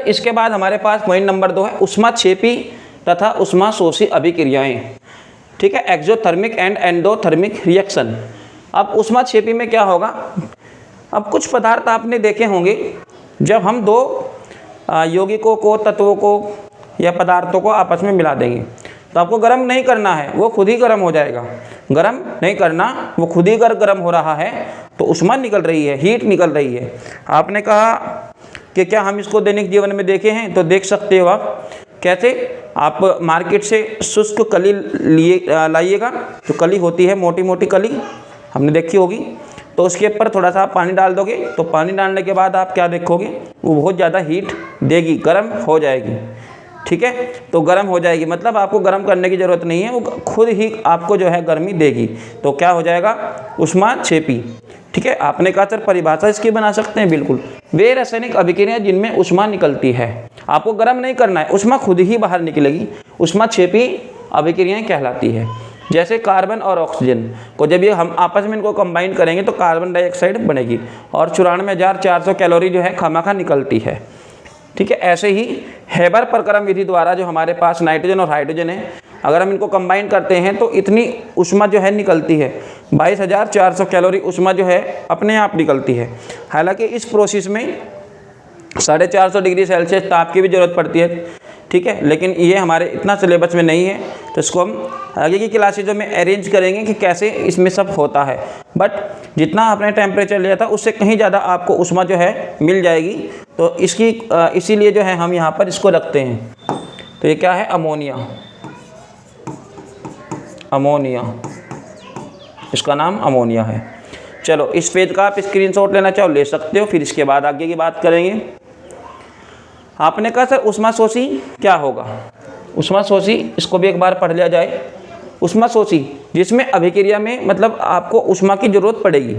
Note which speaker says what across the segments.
Speaker 1: इसके बाद हमारे पास पॉइंट नंबर 2 है ऊष्माक्षेपी तथा ऊष्माशोषी अभिक्रियाएं। ठीक है, एक्सोथर्मिक एंड एंडोथर्मिक रिएक्शन। अब ऊष्माक्षेपी में क्या होगा, अब कुछ पदार्थ आपने देखे होंगे, जब हम दो यौगिकों को, तत्वों को या पदार्थों को आपस में मिला देंगे तो आपको गर्म नहीं करना है, वो खुद ही गर्म हो जाएगा। गर्म नहीं करना, वो खुद ही अगर गर्म हो रहा है तो ऊष्मा निकल रही है, हीट निकल रही है। आपने कहा कि क्या हम इसको दैनिक जीवन में देखे हैं, तो देख सकते हो आप। कैसे, आप मार्केट से शुष्क कली लाइएगा, जो कली होती है मोटी मोटी कली हमने देखी होगी, तो उसके ऊपर थोड़ा सा पानी डाल दोगे, तो पानी डालने के बाद आप क्या देखोगे, वो बहुत ज़्यादा हीट देगी, गर्म हो जाएगी। ठीक है, तो गर्म हो जाएगी मतलब आपको गर्म करने की ज़रूरत नहीं है, वो खुद ही आपको जो है गर्मी देगी। तो क्या हो जाएगा, ऊष्माक्षेपी। ठीक है, आपने कहा सर परिभाषा इसकी बना सकते हैं, बिल्कुल। वे रासायनिक अभिक्रिया जिनमें ऊष्मा निकलती है, आपको गर्म नहीं करना है, ऊष्मा खुद ही बाहर निकलेगी, ऊष्माक्षेपी अभिक्रियाएं कहलाती है। जैसे कार्बन और ऑक्सीजन को जब ये हम आपस में इनको कंबाइन करेंगे तो कार्बन डाइऑक्साइड बनेगी और 94,400 कैलोरी जो है खामखा निकलती है। ठीक है, ऐसे ही हेबर प्रक्रम विधि द्वारा जो हमारे पास नाइट्रोजन और हाइड्रोजन है, अगर हम इनको कंबाइन करते हैं तो इतनी ऊष्मा जो है निकलती है, 22,400 कैलोरी ऊष्मा जो है अपने आप निकलती है। हालांकि इस प्रोसेस में 450 डिग्री सेल्सियस ताप की भी ज़रूरत पड़ती है। ठीक है, लेकिन ये हमारे इतना सिलेबस में नहीं है, तो इसको हम आगे की क्लासेजों में अरेंज करेंगे कि कैसे इसमें सब होता है। बट जितना आपने टेम्परेचर लिया था उससे कहीं ज़्यादा आपको ऊष्मा जो है मिल जाएगी, तो इसकी इसीलिए जो है हम यहाँ पर इसको रखते हैं। तो ये क्या है, अमोनिया। अमोनिया, इसका नाम अमोनिया है। चलो, इस पेज का आप स्क्रीनशॉट लेना चाहो ले सकते हो, फिर इसके बाद आगे की बात करेंगे। आपने कहा सर ऊष्माशोषी क्या होगा, ऊष्माशोषी इसको भी एक बार पढ़ लिया जाए। ऊष्माशोषी जिसमें अभिक्रिया में मतलब आपको ऊष्मा की ज़रूरत पड़ेगी।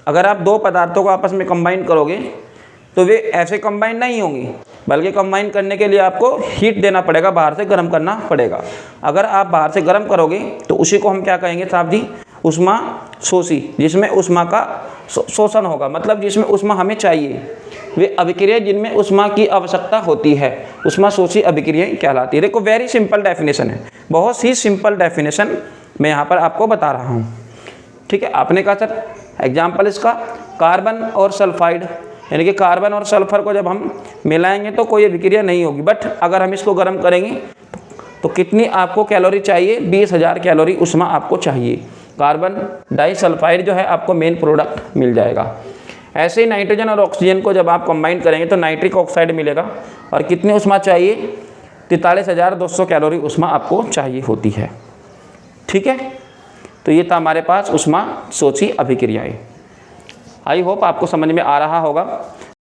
Speaker 1: अगर आप दो पदार्थों को आपस में कंबाइन करोगे तो वे ऐसे कंबाइन नहीं होंगी, बल्कि कंबाइन करने के लिए आपको हीट देना पड़ेगा, बाहर से गर्म करना पड़ेगा। अगर आप बाहर से गर्म करोगे तो उसी को हम क्या कहेंगे साहब जी, ऊष्माशोषी, जिसमें ऊष्मा का शोषण होगा, मतलब जिसमें ऊष्मा हमें चाहिए। वे अभिक्रिया जिनमें ऊष्मा की आवश्यकता होती है ऊष्माशोषी अभिक्रियाएं कहलाती है। देखो वेरी सिंपल डेफिनेशन है, बहुत ही सिंपल डेफिनेशन मैं यहाँ पर आपको बता रहा हूँ। ठीक है, आपने कहा सर एग्जाम्पल इसका कार्बन और सल्फाइड, यानी कि कार्बन और सल्फर को जब हम मिलाएंगे तो कोई अभिक्रिया नहीं होगी, बट अगर हम इसको गर्म करेंगे तो कितनी आपको कैलोरी चाहिए, 20,000 कैलोरी ऊष्मा आपको चाहिए। कार्बन डाइसल्फाइड जो है आपको मेन प्रोडक्ट मिल जाएगा। ऐसे ही नाइट्रोजन और ऑक्सीजन को जब आप कंबाइन करेंगे तो नाइट्रिक ऑक्साइड मिलेगा, और कितनी ऊष्मा चाहिए, 43,200 कैलोरी ऊष्मा आपको चाहिए होती है। ठीक है, तो ये था हमारे पास ऊष्माशोषी अभिक्रियाएं। आई होप आपको समझ में आ रहा होगा।